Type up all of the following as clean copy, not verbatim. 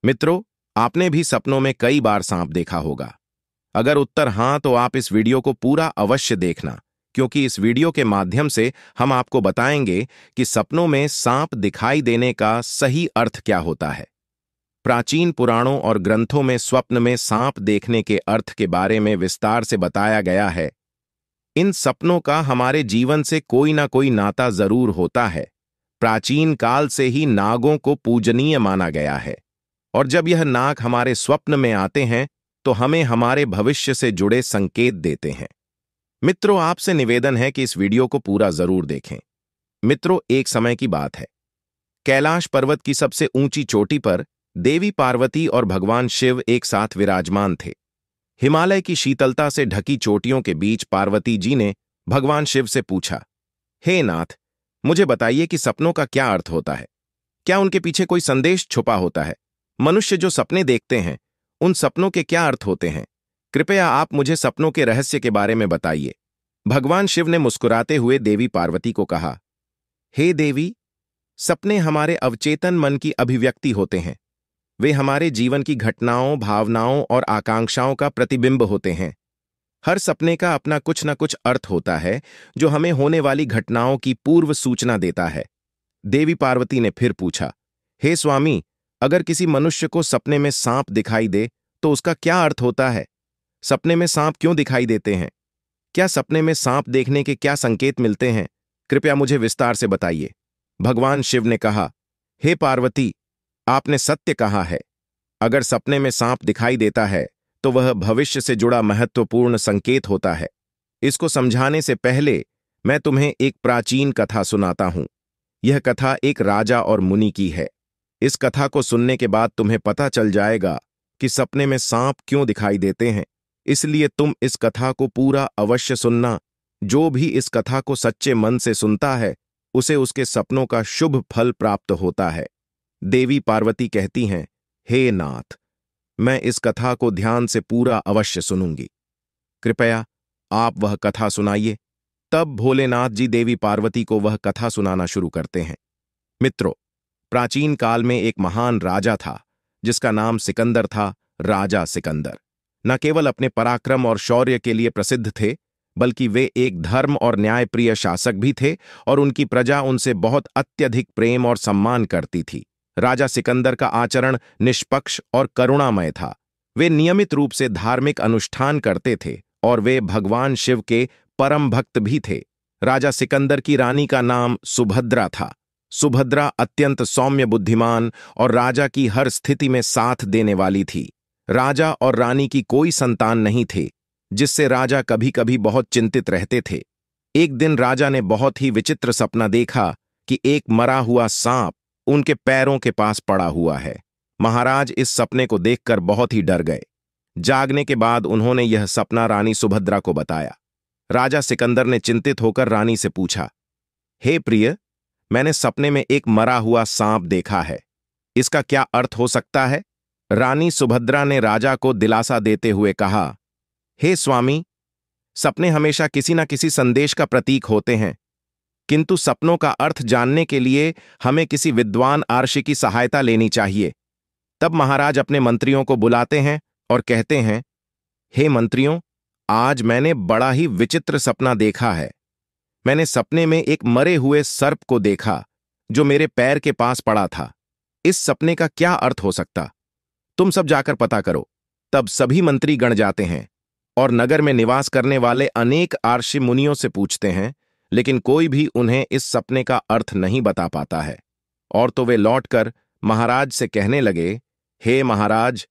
मित्रों, आपने भी सपनों में कई बार सांप देखा होगा। अगर उत्तर हां, तो आप इस वीडियो को पूरा अवश्य देखना, क्योंकि इस वीडियो के माध्यम से हम आपको बताएंगे कि सपनों में सांप दिखाई देने का सही अर्थ क्या होता है। प्राचीन पुराणों और ग्रंथों में स्वप्न में सांप देखने के अर्थ के बारे में विस्तार से बताया गया है। इन सपनों का हमारे जीवन से कोई ना कोई नाता जरूर होता है। प्राचीन काल से ही नागों को पूजनीय माना गया है, और जब यह नाग हमारे स्वप्न में आते हैं तो हमें हमारे भविष्य से जुड़े संकेत देते हैं। मित्रों, आपसे निवेदन है कि इस वीडियो को पूरा जरूर देखें। मित्रों, एक समय की बात है। कैलाश पर्वत की सबसे ऊंची चोटी पर देवी पार्वती और भगवान शिव एक साथ विराजमान थे। हिमालय की शीतलता से ढकी चोटियों के बीच पार्वती जी ने भगवान शिव से पूछा, हे नाथ, मुझे बताइए कि सपनों का क्या अर्थ होता है। क्या उनके पीछे कोई संदेश छुपा होता है? मनुष्य जो सपने देखते हैं, उन सपनों के क्या अर्थ होते हैं? कृपया आप मुझे सपनों के रहस्य के बारे में बताइए। भगवान शिव ने मुस्कुराते हुए देवी पार्वती को कहा, हे देवी, सपने हमारे अवचेतन मन की अभिव्यक्ति होते हैं। वे हमारे जीवन की घटनाओं, भावनाओं और आकांक्षाओं का प्रतिबिंब होते हैं। हर सपने का अपना कुछ न कुछ अर्थ होता है, जो हमें होने वाली घटनाओं की पूर्व सूचना देता है। देवी पार्वती ने फिर पूछा, हे स्वामी, अगर किसी मनुष्य को सपने में सांप दिखाई दे तो उसका क्या अर्थ होता है? सपने में सांप क्यों दिखाई देते हैं? क्या सपने में सांप देखने के क्या संकेत मिलते हैं? कृपया मुझे विस्तार से बताइए। भगवान शिव ने कहा, हे पार्वती, आपने सत्य कहा है। अगर सपने में सांप दिखाई देता है तो वह भविष्य से जुड़ा महत्वपूर्ण संकेत होता है। इसको समझाने से पहले मैं तुम्हें एक प्राचीन कथा सुनाता हूं। यह कथा एक राजा और मुनि की है। इस कथा को सुनने के बाद तुम्हें पता चल जाएगा कि सपने में सांप क्यों दिखाई देते हैं। इसलिए तुम इस कथा को पूरा अवश्य सुनना। जो भी इस कथा को सच्चे मन से सुनता है, उसे उसके सपनों का शुभ फल प्राप्त होता है। देवी पार्वती कहती हैं, हे नाथ, मैं इस कथा को ध्यान से पूरा अवश्य सुनूंगी। कृपया आप वह कथा सुनाइए। तब भोलेनाथ जी देवी पार्वती को वह कथा सुनाना शुरू करते हैं। मित्रों, प्राचीन काल में एक महान राजा था जिसका नाम सिकंदर था। राजा सिकंदर न केवल अपने पराक्रम और शौर्य के लिए प्रसिद्ध थे, बल्कि वे एक धर्म और न्यायप्रिय शासक भी थे, और उनकी प्रजा उनसे बहुत अत्यधिक प्रेम और सम्मान करती थी। राजा सिकंदर का आचरण निष्पक्ष और करुणामय था। वे नियमित रूप से धार्मिक अनुष्ठान करते थे और वे भगवान शिव के परम भक्त भी थे। राजा सिकंदर की रानी का नाम सुभद्रा था। सुभद्रा अत्यंत सौम्य, बुद्धिमान और राजा की हर स्थिति में साथ देने वाली थी। राजा और रानी की कोई संतान नहीं थे, जिससे राजा कभी कभी बहुत चिंतित रहते थे। एक दिन राजा ने बहुत ही विचित्र सपना देखा कि एक मरा हुआ सांप उनके पैरों के पास पड़ा हुआ है। महाराज इस सपने को देखकर बहुत ही डर गए। जागने के बाद उन्होंने यह सपना रानी सुभद्रा को बताया। राजा सिकंदर ने चिंतित होकर रानी से पूछा, हे प्रिय, मैंने सपने में एक मरा हुआ सांप देखा है। इसका क्या अर्थ हो सकता है? रानी सुभद्रा ने राजा को दिलासा देते हुए कहा, हे स्वामी, सपने हमेशा किसी न किसी संदेश का प्रतीक होते हैं, किंतु सपनों का अर्थ जानने के लिए हमें किसी विद्वान आर्षि की सहायता लेनी चाहिए। तब महाराज अपने मंत्रियों को बुलाते हैं और कहते हैं, हे मंत्रियों, आज मैंने बड़ा ही विचित्र सपना देखा है। मैंने सपने में एक मरे हुए सर्प को देखा जो मेरे पैर के पास पड़ा था। इस सपने का क्या अर्थ हो सकता? तुम सब जाकर पता करो। तब सभी मंत्री गण जाते हैं और नगर में निवास करने वाले अनेक आर्षि मुनियों से पूछते हैं, लेकिन कोई भी उन्हें इस सपने का अर्थ नहीं बता पाता है। और तो वे लौटकर महाराज से कहने लगे, हे महाराज,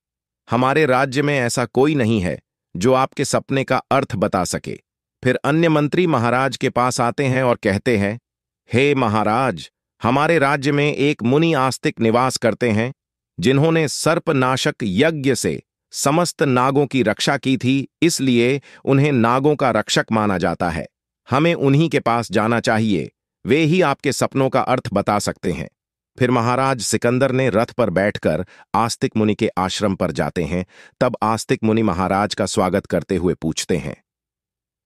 हमारे राज्य में ऐसा कोई नहीं है जो आपके सपने का अर्थ बता सके। फिर अन्य मंत्री महाराज के पास आते हैं और कहते हैं, हे महाराज, हमारे राज्य में एक मुनि आस्तिक निवास करते हैं, जिन्होंने सर्पनाशक यज्ञ से समस्त नागों की रक्षा की थी, इसलिए उन्हें नागों का रक्षक माना जाता है। हमें उन्हीं के पास जाना चाहिए, वे ही आपके सपनों का अर्थ बता सकते हैं। फिर महाराज सिकंदर ने रथ पर बैठकर आस्तिक मुनि के आश्रम पर जाते हैं। तब आस्तिक मुनि महाराज का स्वागत करते हुए पूछते हैं,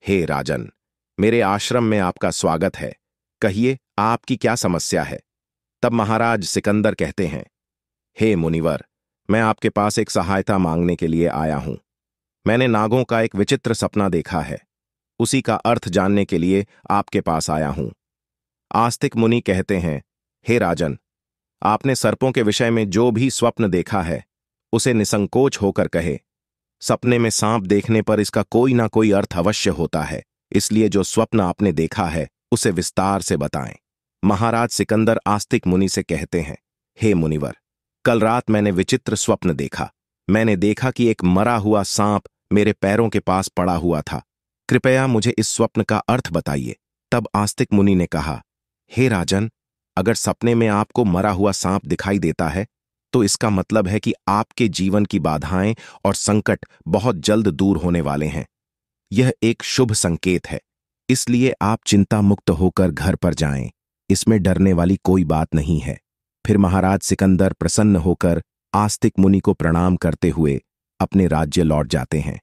हे राजन, मेरे आश्रम में आपका स्वागत है। कहिए, आपकी क्या समस्या है? तब महाराज सिकंदर कहते हैं, हे मुनिवर, मैं आपके पास एक सहायता मांगने के लिए आया हूं। मैंने नागों का एक विचित्र सपना देखा है। उसी का अर्थ जानने के लिए आपके पास आया हूं। आस्तिक मुनि कहते हैं, हे राजन, आपने सर्पों के विषय में जो भी स्वप्न देखा है उसे निसंकोच होकर कहे। सपने में सांप देखने पर इसका कोई ना कोई अर्थ अवश्य होता है, इसलिए जो स्वप्न आपने देखा है उसे विस्तार से बताएं। महाराज सिकंदर आस्तिक मुनि से कहते हैं, हे मुनिवर, कल रात मैंने विचित्र स्वप्न देखा। मैंने देखा कि एक मरा हुआ सांप मेरे पैरों के पास पड़ा हुआ था। कृपया मुझे इस स्वप्न का अर्थ बताइए। तब आस्तिक मुनि ने कहा, हे राजन, अगर सपने में आपको मरा हुआ सांप दिखाई देता है तो इसका मतलब है कि आपके जीवन की बाधाएं और संकट बहुत जल्द दूर होने वाले हैं। यह एक शुभ संकेत है, इसलिए आप चिंता मुक्त होकर घर पर जाएं। इसमें डरने वाली कोई बात नहीं है। फिर महाराज सिकंदर प्रसन्न होकर आस्तिक मुनि को प्रणाम करते हुए अपने राज्य लौट जाते हैं।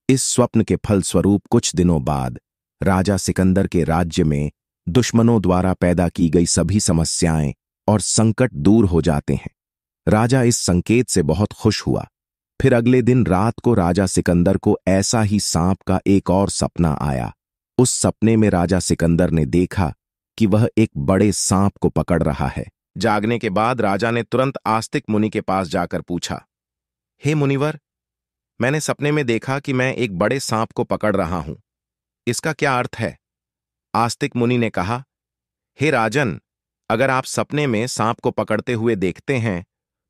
इस स्वप्न के फलस्वरूप कुछ दिनों बाद राजा सिकंदर के राज्य में दुश्मनों द्वारा पैदा की गई सभी समस्याएं और संकट दूर हो जाते हैं। राजा इस संकेत से बहुत खुश हुआ। फिर अगले दिन रात को राजा सिकंदर को ऐसा ही सांप का एक और सपना आया। उस सपने में राजा सिकंदर ने देखा कि वह एक बड़े सांप को पकड़ रहा है। जागने के बाद राजा ने तुरंत आस्तिक मुनि के पास जाकर पूछा, हे मुनिवर, मैंने सपने में देखा कि मैं एक बड़े सांप को पकड़ रहा हूं। इसका क्या अर्थ है? आस्तिक मुनि ने कहा, हे राजन, अगर आप सपने में सांप को पकड़ते हुए देखते हैं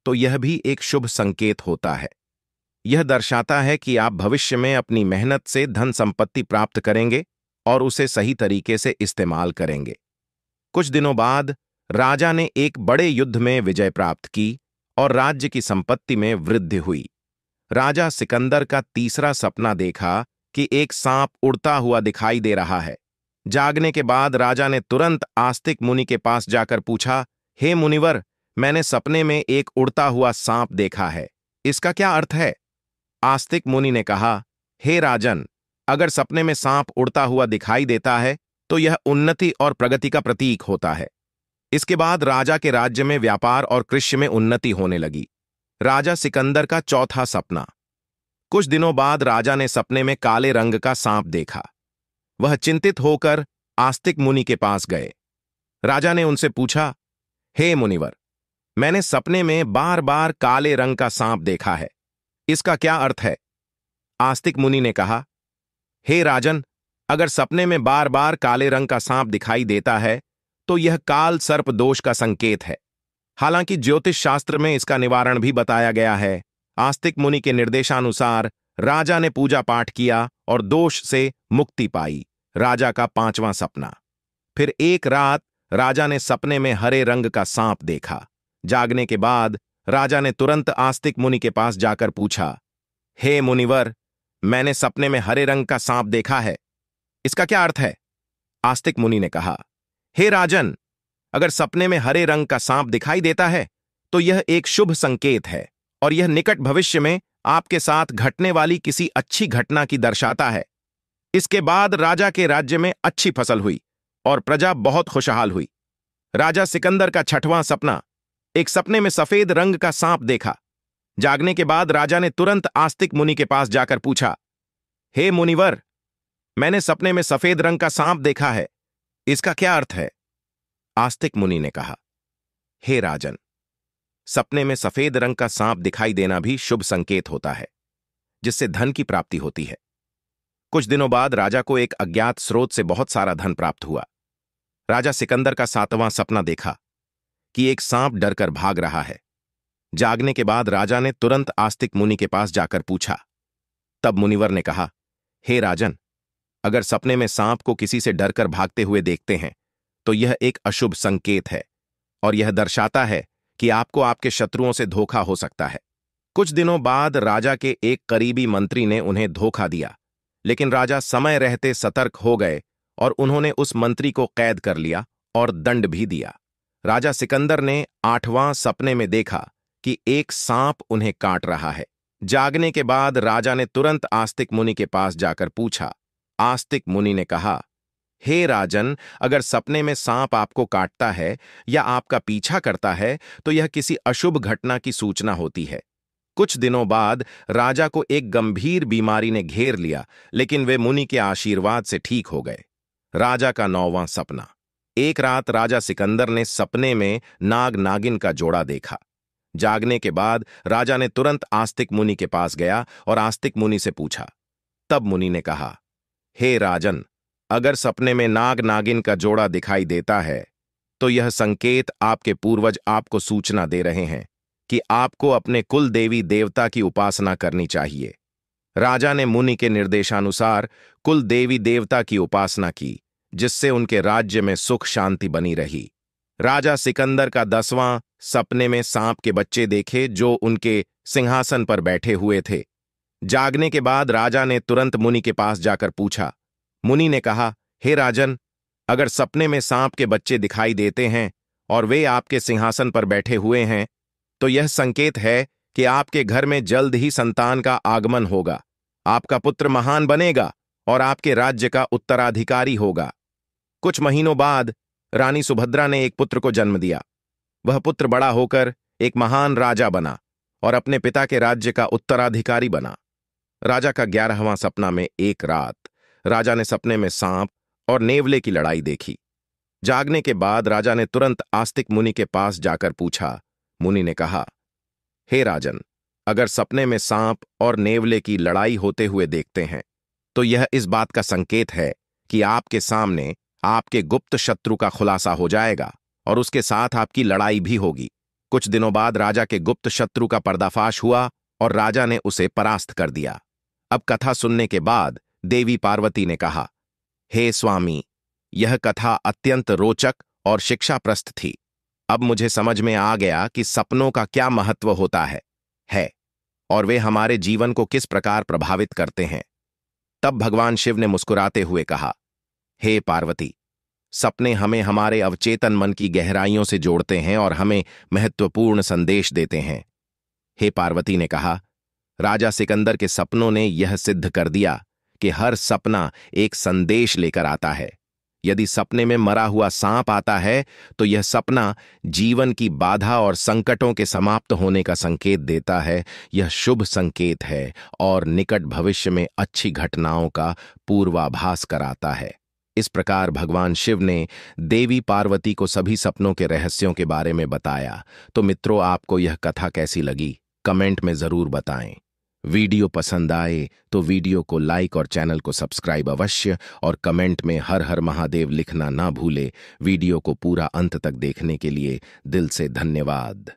तो यह भी एक शुभ संकेत होता है। यह दर्शाता है कि आप भविष्य में अपनी मेहनत से धन संपत्ति प्राप्त करेंगे और उसे सही तरीके से इस्तेमाल करेंगे। कुछ दिनों बाद राजा ने एक बड़े युद्ध में विजय प्राप्त की और राज्य की संपत्ति में वृद्धि हुई। राजा सिकंदर का तीसरा सपना देखा कि एक सांप उड़ता हुआ दिखाई दे रहा है। जागने के बाद राजा ने तुरंत आस्तिक मुनि के पास जाकर पूछा, हे मुनिवर, मैंने सपने में एक उड़ता हुआ सांप देखा है। इसका क्या अर्थ है? आस्तिक मुनि ने कहा, हे राजन, अगर सपने में सांप उड़ता हुआ दिखाई देता है तो यह उन्नति और प्रगति का प्रतीक होता है। इसके बाद राजा के राज्य में व्यापार और कृषि में उन्नति होने लगी। राजा सिकंदर का चौथा सपना। कुछ दिनों बाद राजा ने सपने में काले रंग का सांप देखा। वह चिंतित होकर आस्तिक मुनि के पास गए। राजा ने उनसे पूछा, हे मुनिवर, मैंने सपने में बार बार काले रंग का सांप देखा है। इसका क्या अर्थ है? आस्तिक मुनि ने कहा, हे राजन, अगर सपने में बार बार काले रंग का सांप दिखाई देता है तो यह काल सर्प दोष का संकेत है। हालांकि ज्योतिष शास्त्र में इसका निवारण भी बताया गया है। आस्तिक मुनि के निर्देशानुसार राजा ने पूजा पाठ किया और दोष से मुक्ति पाई। राजा का पांचवां सपना। फिर एक रात राजा ने सपने में हरे रंग का सांप देखा। जागने के बाद राजा ने तुरंत आस्तिक मुनि के पास जाकर पूछा, हे मुनिवर, मैंने सपने में हरे रंग का सांप देखा है। इसका क्या अर्थ है? आस्तिक मुनि ने कहा, हे राजन, अगर सपने में हरे रंग का सांप दिखाई देता है तो यह एक शुभ संकेत है और यह निकट भविष्य में आपके साथ घटने वाली किसी अच्छी घटना की दर्शाता है। इसके बाद राजा के राज्य में अच्छी फसल हुई और प्रजा बहुत खुशहाल हुई। राजा सिकंदर का छठवां सपना। एक सपने में सफेद रंग का सांप देखा। जागने के बाद राजा ने तुरंत आस्तिक मुनि के पास जाकर पूछा, हे मुनिवर, मैंने सपने में सफेद रंग का सांप देखा है। इसका क्या अर्थ है? आस्तिक मुनि ने कहा, हे राजन, सपने में सफेद रंग का सांप दिखाई देना भी शुभ संकेत होता है, जिससे धन की प्राप्ति होती है। कुछ दिनों बाद राजा को एक अज्ञात स्रोत से बहुत सारा धन प्राप्त हुआ। राजा सिकंदर का सातवां सपना देखा कि एक सांप डरकर भाग रहा है। जागने के बाद राजा ने तुरंत आस्तिक मुनि के पास जाकर पूछा। तब मुनिवर ने कहा, हे राजन, अगर सपने में सांप को किसी से डरकर भागते हुए देखते हैं तो यह एक अशुभ संकेत है और यह दर्शाता है कि आपको आपके शत्रुओं से धोखा हो सकता है। कुछ दिनों बाद राजा के एक करीबी मंत्री ने उन्हें धोखा दिया, लेकिन राजा समय रहते सतर्क हो गए और उन्होंने उस मंत्री को कैद कर लिया और दंड भी दिया। राजा सिकंदर ने आठवां सपने में देखा कि एक सांप उन्हें काट रहा है। जागने के बाद राजा ने तुरंत आस्तिक मुनि के पास जाकर पूछा। आस्तिक मुनि ने कहा, हे राजन, अगर सपने में सांप आपको काटता है या आपका पीछा करता है तो यह किसी अशुभ घटना की सूचना होती है। कुछ दिनों बाद राजा को एक गंभीर बीमारी ने घेर लिया, लेकिन वे मुनि के आशीर्वाद से ठीक हो गए। राजा का 9वां सपना। एक रात राजा सिकंदर ने सपने में नाग नागिन का जोड़ा देखा। जागने के बाद राजा ने तुरंत आस्तिक मुनि के पास गया और आस्तिक मुनि से पूछा। तब मुनि ने कहा, हे राजन, अगर सपने में नाग नागिन का जोड़ा दिखाई देता है तो यह संकेत आपके पूर्वज आपको सूचना दे रहे हैं कि आपको अपने कुल देवी देवता की उपासना करनी चाहिए। राजा ने मुनि के निर्देशानुसार कुल देवी देवता की उपासना की, जिससे उनके राज्य में सुख शांति बनी रही। राजा सिकंदर का 10वां सपने में सांप के बच्चे देखे जो उनके सिंहासन पर बैठे हुए थे। जागने के बाद राजा ने तुरंत मुनि के पास जाकर पूछा। मुनि ने कहा, हे राजन, अगर सपने में सांप के बच्चे दिखाई देते हैं और वे आपके सिंहासन पर बैठे हुए हैं तो यह संकेत है कि आपके घर में जल्द ही संतान का आगमन होगा, आपका पुत्र महान बनेगा और आपके राज्य का उत्तराधिकारी होगा। कुछ महीनों बाद रानी सुभद्रा ने एक पुत्र को जन्म दिया। वह पुत्र बड़ा होकर एक महान राजा बना और अपने पिता के राज्य का उत्तराधिकारी बना। राजा का 11वां सपना में एक रात राजा ने सपने में सांप और नेवले की लड़ाई देखी। जागने के बाद राजा ने तुरंत आस्तिक मुनि के पास जाकर पूछा। मुनि ने कहा, हे राजन, अगर सपने में सांप और नेवले की लड़ाई होते हुए देखते हैं तो यह इस बात का संकेत है कि आपके सामने आपके गुप्त शत्रु का खुलासा हो जाएगा और उसके साथ आपकी लड़ाई भी होगी। कुछ दिनों बाद राजा के गुप्त शत्रु का पर्दाफाश हुआ और राजा ने उसे परास्त कर दिया। अब कथा सुनने के बाद देवी पार्वती ने कहा, हे स्वामी, यह कथा अत्यंत रोचक और शिक्षाप्रद थी। अब मुझे समझ में आ गया कि सपनों का क्या महत्व होता है और वे हमारे जीवन को किस प्रकार प्रभावित करते हैं। तब भगवान शिव ने मुस्कुराते हुए कहा, हे पार्वती, सपने हमें हमारे अवचेतन मन की गहराइयों से जोड़ते हैं और हमें महत्वपूर्ण संदेश देते हैं। हे पार्वती ने कहा, राजा सिकंदर के सपनों ने यह सिद्ध कर दिया कि हर सपना एक संदेश लेकर आता है। यदि सपने में मरा हुआ सांप आता है तो यह सपना जीवन की बाधा और संकटों के समाप्त होने का संकेत देता है। यह शुभ संकेत है और निकट भविष्य में अच्छी घटनाओं का पूर्वाभास कराता है। इस प्रकार भगवान शिव ने देवी पार्वती को सभी सपनों के रहस्यों के बारे में बताया। तो मित्रों, आपको यह कथा कैसी लगी कमेंट में जरूर बताएं। वीडियो पसंद आए तो वीडियो को लाइक और चैनल को सब्सक्राइब अवश्य और कमेंट में हर हर महादेव लिखना ना भूले। वीडियो को पूरा अंत तक देखने के लिए दिल से धन्यवाद।